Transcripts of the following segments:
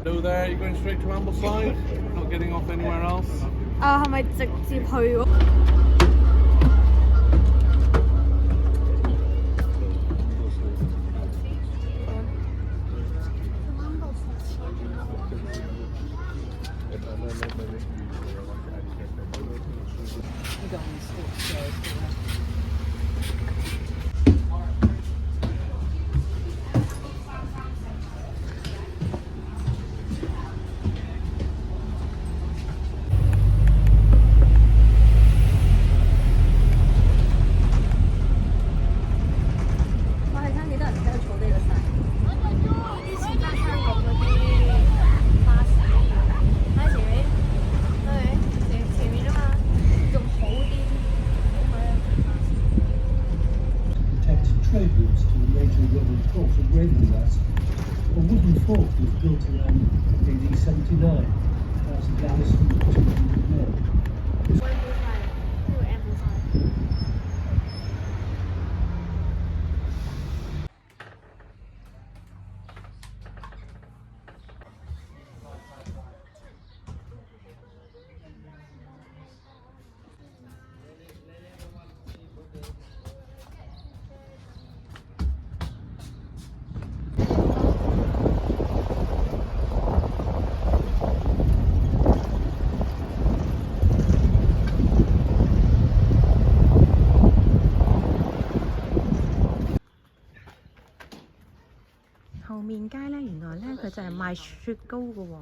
Hello there, you're going straight to Ambleside? Not getting off anywhere else? 係咪直接去？我係睇幾多人喺度坐呢個山。以前翻香港嗰啲巴士，喺前面，對，前面啊嘛，仲好啲。Protected trade routes to the major Roman port of Ravenous. A wooden fort was built around AD 79, as a garrison of 200 men. 後面街咧，原來咧佢就係賣雪糕嘅喎。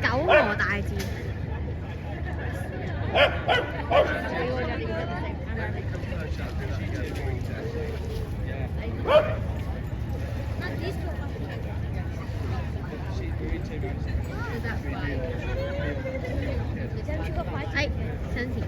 九和大戰。哎，身體。